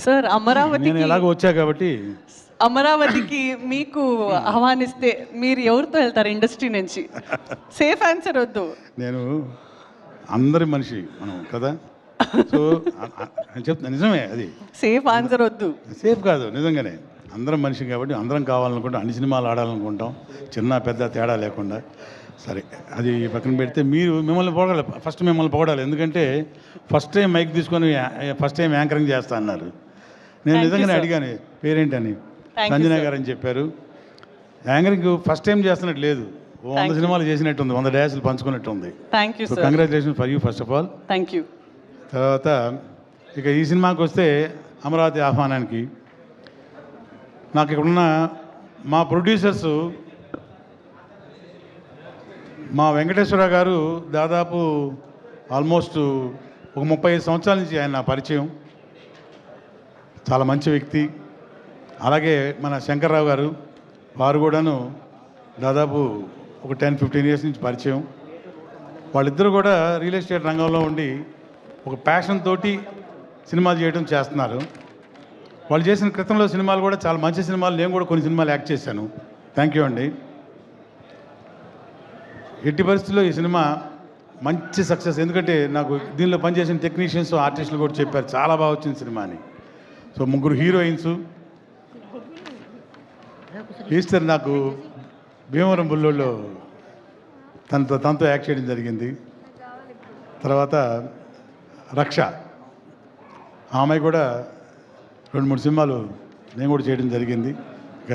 Sir అమరావతికి నేను ఎలాగో వచ్చా కాబట్టి అమరావతికి మీకు ఆహ్వానిస్తే మీరు ఎవరితో వెళ్తారు ఇండస్ట్రీ నుంచి? సేఫ్ ఆన్సర్ వద్దు. నేను అందరి మనిషి మనం కదా, సో చెప్తున్నా నిజమే, అది సేఫ్ ఆన్సర్ వద్దు. సేఫ్ కాదు, నిజంగానే అందరం మనిషి కాబట్టి అందరం కావాలనుకుంటాం, అన్ని సినిమాలు ఆడాలనుకుంటాం, చిన్న పెద్ద తేడా లేకుండా. సరే, అది పక్కన పెడితే మీరు మిమ్మల్ని పొగడాలి, ఫస్ట్ మిమ్మల్ని పొగడాలి. ఎందుకంటే ఫస్ట్ టైం మైక్ తీసుకొని ఫస్ట్ టైం యాంకరింగ్ చేస్తా అన్నారు. నేను నిజంగానే అడిగాను పేరేంటని, సంజన గారు అని చెప్పారు. యాంకరింగ్ ఫస్ట్ టైం చేస్తున్నట్టు లేదు, 100 సినిమాలు చేసినట్టు ఉంది, 100 డ్యాన్సులు పంచుకున్నట్టు ఉంది. Thank you sir. Congratulation for you first of all. Thank you. తర్వాత ఇక ఈ సినిమాకి వస్తే అమరావతి ఆహ్వానానికి నాకు ఇక్కడున్న మా ప్రొడ్యూసర్స్, మా వెంకటేశ్వర గారు దాదాపు ఆల్మోస్ట్ ఒక 35 సంవత్సరాల నుంచి ఆయన నా పరిచయం, చాలా మంచి వ్యక్తి. అలాగే మన శంకర్రావు గారు, వారు కూడాను దాదాపు ఒక 10-15 ఇయర్స్ నుంచి పరిచయం. వాళ్ళిద్దరూ కూడా రియల్ ఎస్టేట్ రంగంలో ఉండి ఒక ప్యాషన్ తోటి సినిమాలు చేయడం చేస్తున్నారు. వాళ్ళు చేసిన క్రితంలో సినిమాలు కూడా చాలా మంచి సినిమాలు, నేను కూడా కొన్ని సినిమాలు యాక్ట్ చేశాను. థ్యాంక్ యూ అండి. ఎట్టి పరిస్థితుల్లో ఈ సినిమా మంచి సక్సెస్, ఎందుకంటే నాకు దీనిలో పనిచేసిన టెక్నీషియన్స్, ఆర్టిస్టులు కూడా చెప్పారు చాలా బాగా వచ్చింది సినిమా అని. సో 3 హీరోయిన్స్, ఈస్టర్ నాకు భీమవరం బుల్లోళ్ళు తనతో యాక్ట్ చేయడం జరిగింది. తర్వాత రక్ష, ఆ అమ్మాయి కూడా 2-3 సినిమాలు నేను కూడా చేయడం జరిగింది. ఇక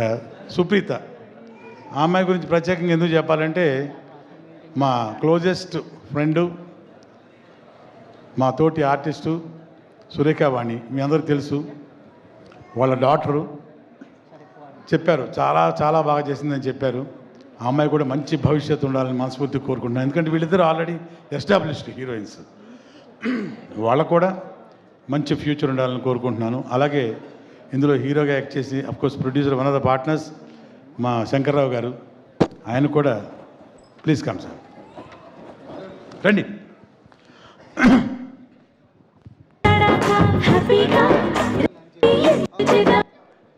సుప్రీత, ఆ అమ్మాయి గురించి ప్రత్యేకంగా ఎందుకు చెప్పాలంటే మా క్లోజెస్ట్ ఫ్రెండు, మా తోటి ఆర్టిస్టు సురేఖావాణి, మీ అందరికీ తెలుసు. వాళ్ళ డాటరు చెప్పారు, చాలా చాలా బాగా చేసిందని చెప్పారు. ఆ అమ్మాయి కూడా మంచి భవిష్యత్తు ఉండాలని మనస్ఫూర్తిగా కోరుకుంటున్నాను. ఎందుకంటే వీళ్ళిద్దరూ ఆల్రెడీ ఎస్టాబ్లిష్డ్ హీరోయిన్స్, వాళ్ళకు కూడా మంచి ఫ్యూచర్ ఉండాలని కోరుకుంటున్నాను. అలాగే ఇందులో హీరోగా యాక్ట్ చేసి of course producer one of the partners మా శంకర్రావు గారు, ఆయన కూడా ప్లీజ్ కమ్ సార్, రండి.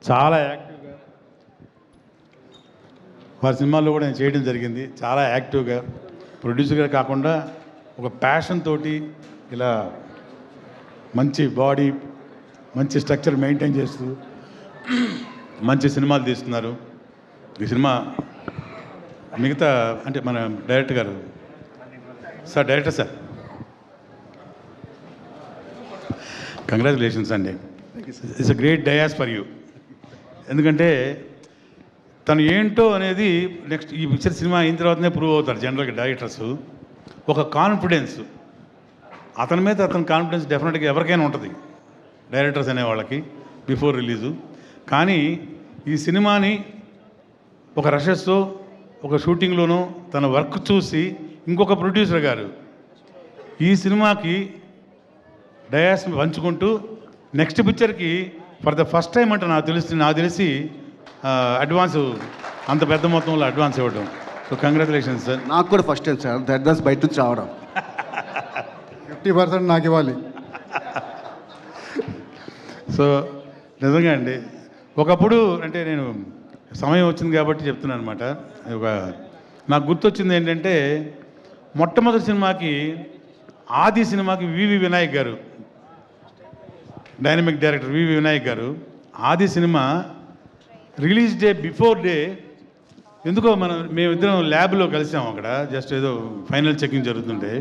చాలా యాక్టివ్గా వారి సినిమాల్లో కూడా నేను చేయడం జరిగింది. చాలా యాక్టివ్గా ప్రొడ్యూసర్గా కాకుండా ఒక ప్యాషన్ తోటి ఇలా మంచి బాడీ, మంచి స్ట్రక్చర్ మెయింటైన్ చేస్తూ మంచి సినిమాలు తీస్తున్నారు. ఈ సినిమా మిగతా అంటే మన డైరెక్టర్ గారు సార్, డైరెక్టర్ సార్, కంగ్రాచులేషన్స్ అండి. It's a great dais for you. ఎందుకంటే తను ఏంటో అనేది నెక్స్ట్ ఈ పిక్చర్ సినిమా అయిన తర్వాతనే ప్రూవ్ అవుతారు జనరల్గా డైరెక్టర్స్. ఒక కాన్ఫిడెన్స్, అతని మీద అతని కాన్ఫిడెన్స్ డెఫినెట్గా ఎవరికైనా ఉంటుంది డైరెక్టర్స్ అనే వాళ్ళకి బిఫోర్ రిలీజు. కానీ ఈ సినిమాని ఒక రషెస్తో ఒక షూటింగ్లోనూ తన వర్క్ చూసి ఇంకొక ప్రొడ్యూసర్ గారు ఈ సినిమాకి డయాస్ పంచుకుంటూ నెక్స్ట్ పిక్చర్కి ఫర్ ద ఫస్ట్ టైం అంటే నాకు తెలిసి అడ్వాన్స్, అంత పెద్ద మొత్తంలో అడ్వాన్స్ ఇవ్వడం. So congratulations sir. నాకు కూడా ఫస్ట్ టైం సార్ అడ్వాన్స్ బయట నుంచి రావడం. 50% నాకు ఇవ్వాలి. సో నిజంగా అండి, ఒకప్పుడు అంటే నేను సమయం వచ్చింది కాబట్టి చెప్తున్నాను అనమాట. నాకు గుర్తొచ్చింది ఏంటంటే మొట్టమొదటి సినిమాకి, ఆది సినిమాకి వివి వినాయక్ గారు, డైనమిక్ డైరెక్టర్ వివి వినాయక్ గారు, ఆది cinema release day before day ఎందుకో మేమిద్దరం ల్యాబ్లో కలిసాము. అక్కడ జస్ట్ ఏదో ఫైనల్ చెకింగ్ జరుగుతుంటే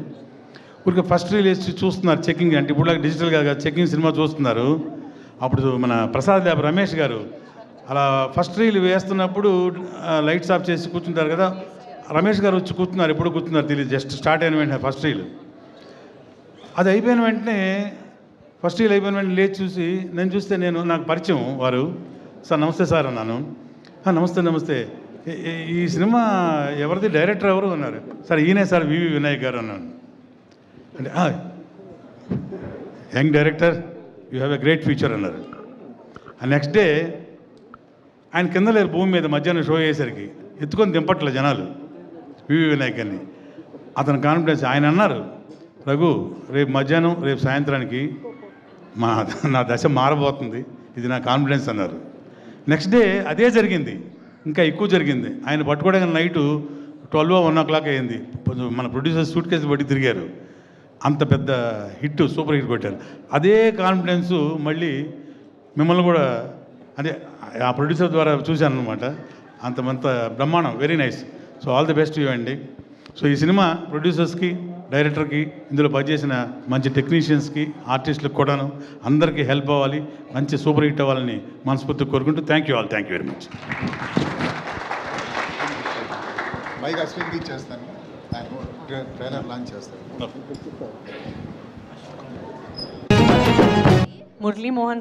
ఊరికి ఫస్ట్ రిలీజ్ చూస్తున్నారు, చెకింగ్ అంటే ఇప్పుడు డిజిటల్గా చెకింగ్ సినిమా చూస్తున్నారు. అప్పుడు మన ప్రసాద్ ల్యాబ్ రమేష్ గారు అలా ఫస్ట్ రీల్ వేస్తున్నప్పుడు లైట్స్ ఆఫ్ చేసి కూర్చుంటారు కదా, రమేష్ గారు వచ్చి కూర్చున్నారు. ఎప్పుడు కూర్చున్నారు తెలియదు, జస్ట్ స్టార్ట్ అయిన వెంటనే ఫస్ట్ రీల్ అది అయిపోయిన వెంటనే, ఫస్ట్ రీల్ అయిపోయిన వెంటనే లేచి చూసి నేను చూస్తే నాకు పరిచయం వారు. సార్ నమస్తే సార్ అన్నాను. నమస్తే నమస్తే, ఈ సినిమా ఎవరిది, డైరెక్టర్ ఎవరు అన్నారు. సార్ ఈయనే సార్ వివి వినాయక్ గారు అన్నాను. అంటే young director, you have a great future అన్నారు. నెక్స్ట్ డే ఆయన కింద లేరు, భూమి మీద మధ్యాహ్నం షో అయ్యేసరికి ఎత్తుకొని దింపట్లే జనాలు వివి వినాయక్ అని. అతని కాన్ఫిడెన్స్, ఆయన అన్నారు, రఘు రేపు మధ్యాహ్నం రేపు సాయంత్రానికి నా దశ మారబోతుంది, ఇది నా కాన్ఫిడెన్స్ అన్నారు. నెక్స్ట్ డే అదే జరిగింది, ఇంకా ఎక్కువ జరిగింది. ఆయన పట్టుకోవడానికి నైటు 12-1 అయింది. మన ప్రొడ్యూసర్ సూట్ కేసులు బట్టి తిరిగారు. అంత పెద్ద హిట్, సూపర్ హిట్ కొట్టారు. అదే కాన్ఫిడెన్సు మళ్ళీ మిమ్మల్ని కూడా అదే ఆ ప్రొడ్యూసర్ ద్వారా చూశాను అనమాట. అంత బ్రహ్మాండం, very nice. So all the best you అండి. సో ఈ సినిమా ప్రొడ్యూసర్స్కి, డైరెక్టర్కి, ఇందులో పనిచేసిన మంచి టెక్నీషియన్స్కి, ఆర్టిస్టులకు కూడాను అందరికీ హెల్ప్ అవ్వాలి, మంచి సూపర్ హిట్ అవ్వాలని మనస్ఫూర్తిగా కోరుకుంటూ thank you all, thank you very much. Mike అశ్విన్కి చేస్తాను, ట్రైలర్ లాంచ్ చేస్తాను. మురళీ మోహన్